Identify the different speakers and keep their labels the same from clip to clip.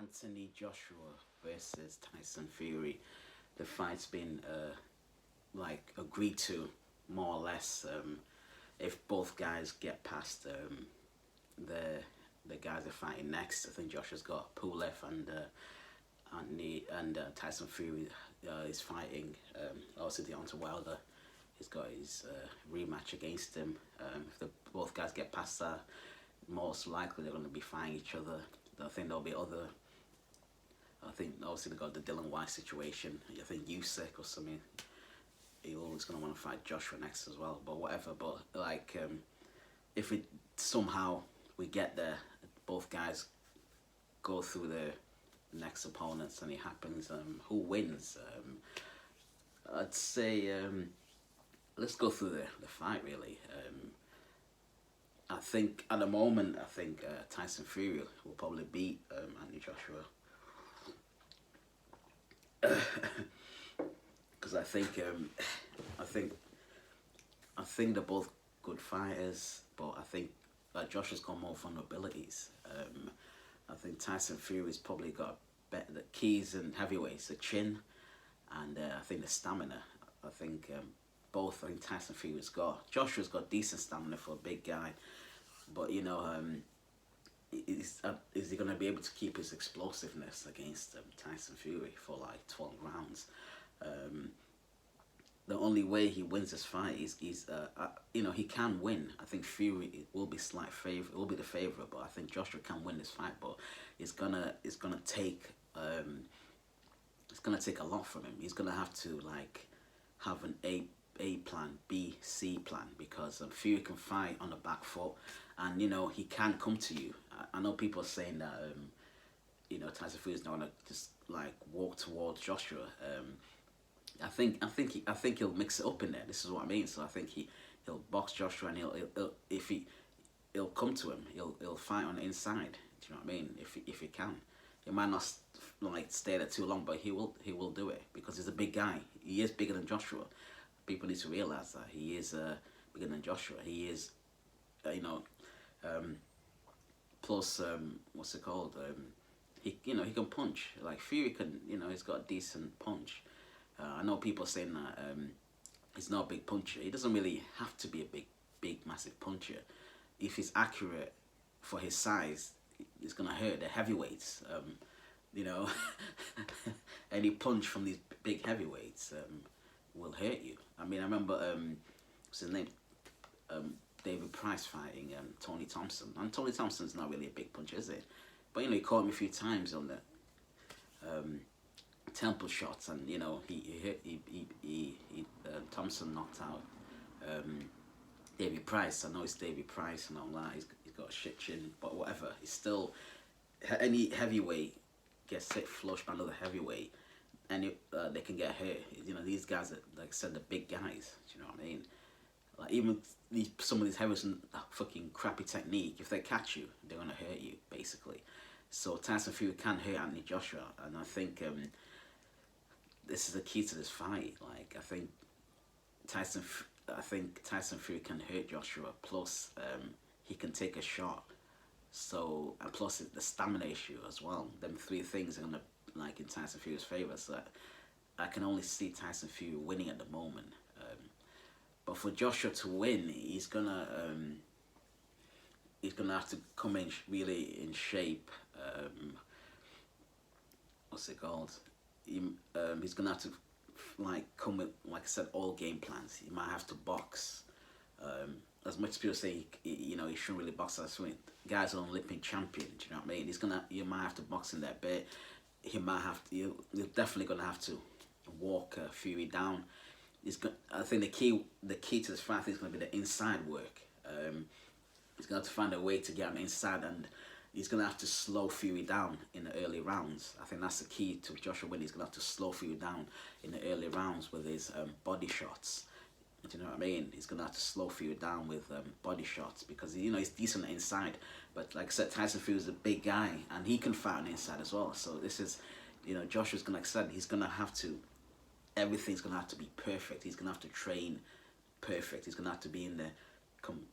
Speaker 1: Anthony Joshua versus Tyson Fury. The fight's been agreed to more or less. If both guys get past the guys they're fighting next, I think Joshua's got Pulev and Tyson Fury is fighting. Obviously, Deontay Wilder. He's got his rematch against him. If both guys get past that, most likely they're going to be fighting each other. I think there'll be other. I think obviously they got the Dylan White situation. I think Usyk or something. He's always going to want to fight Joshua next as well. But whatever. But if it somehow we get there, both guys go through the next opponents and it happens, who wins? I'd say let's go through the fight really. I think at the moment, Tyson Fury will probably beat Anthony Joshua. Because I think they're both good fighters, but I think Joshua's got more vulnerabilities. I think Tyson Fury's probably got better the keys and heavyweights, the chin, and I think the stamina. I think Tyson Fury's got. Joshua's got decent stamina for a big guy, but is he going to be able to keep his explosiveness against Tyson Fury for like 12 rounds? The only way he wins this fight is he can win. I think Fury will be will be the favorite, but I think Joshua can win this fight. But it's gonna take a lot from him. He's gonna have to have an A plan, B, C plan, because Fury can fight on the back foot, and he can come to you. I know people are saying that Tyson Fury's not gonna just walk towards Joshua. I think he'll mix it up in there. This is what I mean. So I think he'll box Joshua, and he'll come to him. He'll fight on the inside. Do you know what I mean? If he can, he might not stay there too long, but he will do it because he's a big guy. He is bigger than Joshua. People need to realize that he is bigger than Joshua. He is, plus what's it called? He can punch. Like Fury can, he's got a decent punch. I know people saying that he's not a big puncher. He doesn't really have to be a big, massive puncher. If he's accurate for his size, it's gonna hurt the heavyweights. Any punch from these big heavyweights will hurt you. I mean, I remember what's his name? David Price fighting Tony Thompson, and Tony Thompson's not really a big puncher, is it? But he caught him a few times on the temple shots, and Thompson knocked out David Price. I know it's David Price and all that. He's got a shit chin, but whatever. He's still any heavyweight gets hit flush by another heavyweight, and they can get hurt. These guys are, like I said, the big guys. Do you know what I mean? Like even some of these heavyweights fucking crappy technique. If they catch you, they're gonna hurt you basically. So Tyson Fury can hurt Anthony Joshua, and I think this is the key to this fight. Like I think Tyson Fury can hurt Joshua. Plus he can take a shot. So and plus the stamina issue as well. Them three things are gonna in Tyson Fury's favor. So I can only see Tyson Fury winning at the moment. But for Joshua to win, he's gonna have to come in really in shape. What's it called? He's gonna have to come with, like I said, all game plans. He might have to box. As much as people say he shouldn't really box. That's when guys are an Olympic champion. Do you know what I mean? You might have to box in that bit. You're definitely gonna have to walk Fury down. I think the key to this fight is going to be the inside work. He's going to have to find a way to get on the inside, and he's going to have to slow Fury down in the early rounds. I think that's the key to Joshua winning. He's going to have to slow Fury down in the early rounds with his body shots. Do you know what I mean? He's going to have to slow Fury down with body shots because he's decent inside. But like I said, Tyson Fury's a big guy, and he can fight on the inside as well. So this is, Joshua's going to, like I said, he's going to have to. Everything's going to have to be perfect. He's going to have to train perfect. He's going to have to be in there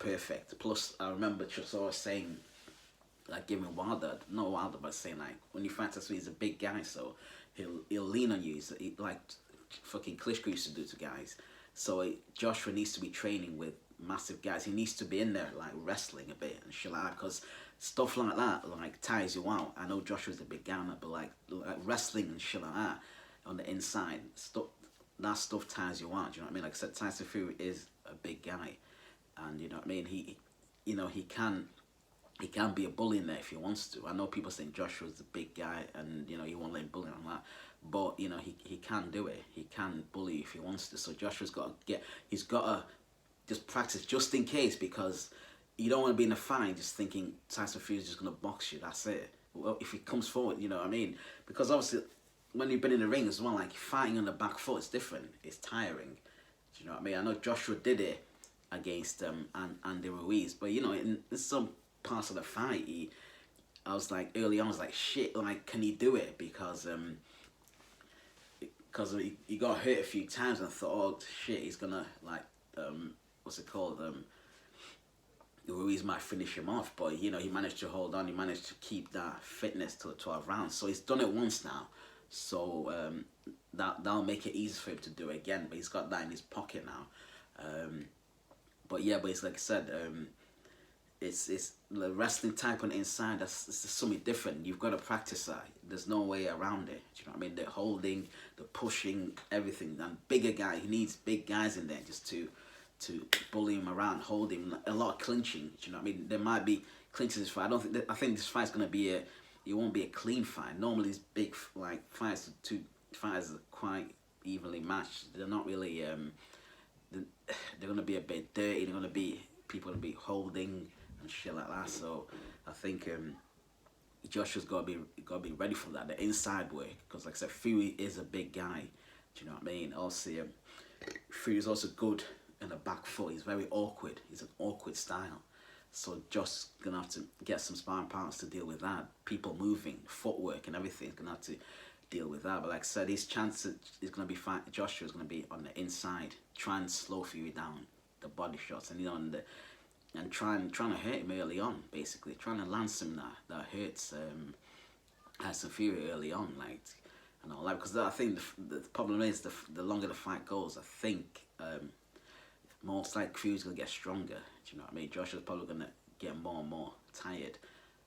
Speaker 1: perfect. Plus, I remember Chisora saying like giving Wilder, not Wilder, but saying like when you fight Tyson, he's a big guy, so he'll lean on you. Like fucking Klitschko used to do to guys. So Joshua needs to be training with massive guys. He needs to be in there like wrestling a bit and shit like that, because stuff like that like tires you out. I know Joshua's a big guy, but like wrestling and shit like that on the inside, stuff tires you out. Do you know what I mean? Like I said, Tyson Fury is a big guy, and you know what I mean. He can be a bully in there if he wants to. I know people saying Joshua's a big guy and he won't let him bully on that, but he can do it. He can bully if he wants to. So Joshua's he's got to just practice just in case, because you don't want to be in a fight just thinking Tyson Fury's just gonna box you. That's it. Well, if he comes forward, you know what I mean, because obviously when you've been in the ring as well, like fighting on the back foot, it's different. It's tiring. Do you know what I mean? I know Joshua did it against Andy Ruiz, but in some parts of the fight, I was like early on, I was like shit, like can he do it? Because he got hurt a few times, and I thought, oh shit, he's gonna like what's it called? Ruiz might finish him off, but he managed to hold on. He managed to keep that fitness to the 12 rounds. So he's done it once now. So that'll make it easy for him to do it again. But he's got that in his pocket now. But it's like I said, it's the wrestling type on the inside. It's just something different. You've got to practice that. There's no way around it. Do you know what I mean? The holding, the pushing, everything. And bigger guy, he needs big guys in there just to bully him around, hold him. A lot of clinching. Do you know what I mean? There might be clinches in this fight. I think this fight's gonna be it won't be a clean fight. Normally these big like fights, two fighters are quite evenly matched. They're not really they're gonna be a bit dirty. They're gonna be people gonna be holding and shit like that. So I think Joshua's gotta be ready for that. The inside work, because like I said, Fury is a big guy. Do you know what I mean? Also, Fury's also good in the back foot. He's very awkward. He's an awkward style. So Josh's gonna have to get some sparring partners to deal with that. People moving, footwork and everything. He's gonna have to deal with that. But like I said, his chances is gonna be fight. Joshua's gonna be on the inside, try and slow Fury down, the body shots, and and trying to hurt him early on. Basically, trying to land some that hurts Tyson Fury early on, like and all that. Because I think the problem is the longer the fight goes, I think. Most like Fury's gonna get stronger. Do you know what I mean? Joshua's probably gonna get more and more tired.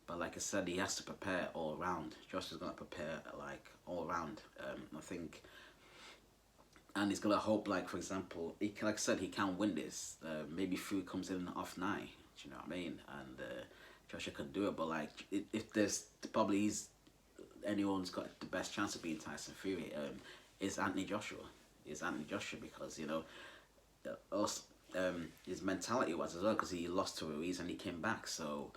Speaker 1: But like I said, he has to prepare all round. Joshua's gonna prepare like all round. I think, and he's gonna hope, like for example, like I said, he can win this. Maybe Fury comes in off night. Do you know what I mean? And Joshua can do it. But like, if there's probably anyone's got the best chance of beating Tyson Fury, is Anthony Joshua. Is Anthony Joshua, because also, his mentality was as well, because he lost to Ruiz and he came back. So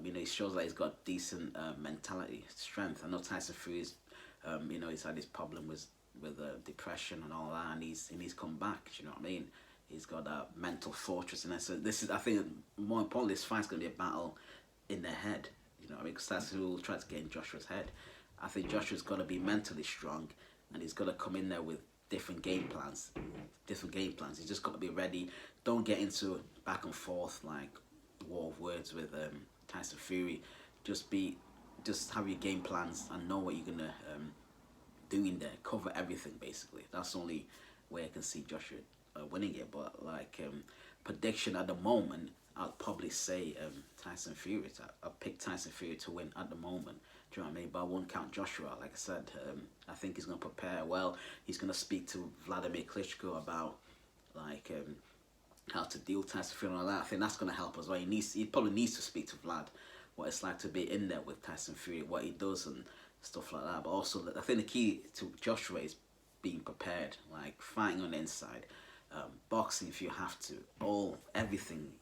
Speaker 1: it shows that he's got decent mentality, strength. I know Tyson Fury's, he's had his problem with depression and all that, and he's come back. Do you know what I mean? He's got that mental fortress in there. So I think more importantly, this fight's gonna be a battle in the head. You know what I mean? Because that's who will try to get in Joshua's head. I think Joshua's got to be mentally strong, and he's got to come in there with different game plans. He's just got to be ready. Don't get into back and forth like war of words with Tyson Fury. Just have your game plans and know what you're gonna do in there. Cover everything basically. That's the only way I can see Joshua winning it. But like prediction at the moment, I'll probably say Tyson Fury. I'll pick Tyson Fury to win at the moment. Do you know what I mean? But I won't count Joshua. Like I said, I think he's going to prepare well. He's going to speak to Vladimir Klitschko about like how to deal with Tyson Fury and all that. I think that's going to help as well. He probably needs to speak to Vlad what it's like to be in there with Tyson Fury, what he does and stuff like that. But also, I think the key to Joshua is being prepared, like fighting on the inside, boxing if you have to, everything.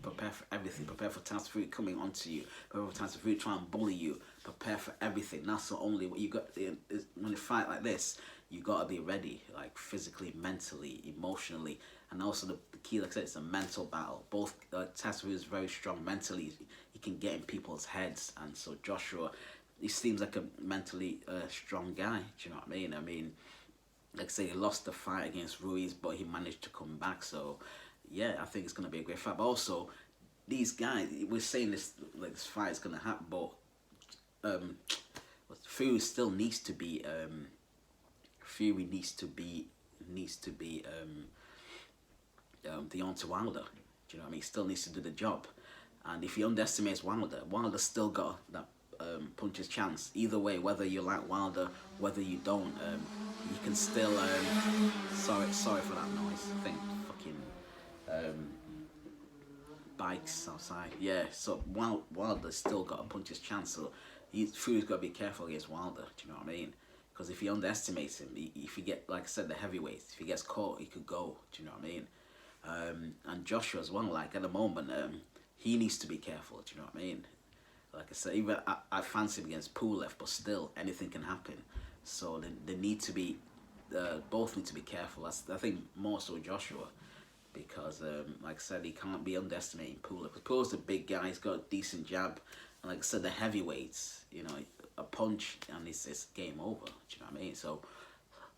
Speaker 1: Prepare for everything. Prepare for Tyson Fury coming onto you. Prepare for Tyson Fury trying to bully you. Prepare for everything. That's the only way you got. When you fight like this, you got to be ready, like physically, mentally, emotionally, and also the key, like I said, it's a mental battle. Both Tyson Fury is very strong mentally. He can get in people's heads, and so Joshua, he seems like a mentally strong guy. Do you know what I mean? I mean, like I say, he lost the fight against Ruiz, but he managed to come back. So. Yeah, I think it's going to be a great fight. But also, these guys, we're saying this like this fight is gonna happen, but um, Fury still needs to be Fury needs to be Deontay Wilder. Do you know what I mean? He still needs to do the job, and if he underestimates Wilder, Wilder's still got that puncher's chance. Either way, whether you like Wilder, whether you don't, you can still. Sorry for that noise. I think fucking bikes outside. Yeah, so Wilder's still got a puncher's chance. So Fury's got to be careful against Wilder. Do you know what I mean? Because if he underestimates him, if he get, like I said, the heavyweights, if he gets caught, he could go. Do you know what I mean? And Joshua as well. Like at the moment, he needs to be careful. Do you know what I mean? Like I said, even I fancy him against Pulev, but still anything can happen. So they need to be, both need to be careful. I think more so Joshua, because like I said, he can't be underestimating Pulev. Because Pulev's a big guy. He's got a decent jab, and like I said, the heavyweights, you know, a punch and it's game over. Do you know what I mean? So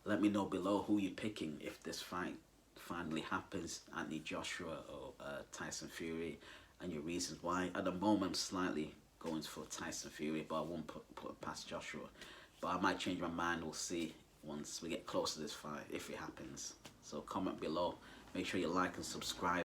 Speaker 1: let me know below who you're picking if this fight finally happens, Anthony Joshua or Tyson Fury, and your reasons why. At the moment, I'm slightly going for Tyson Fury, but I won't put it past Joshua. But I might change my mind. We'll see once we get close to this fight if it happens. So comment below. Make sure you like and subscribe.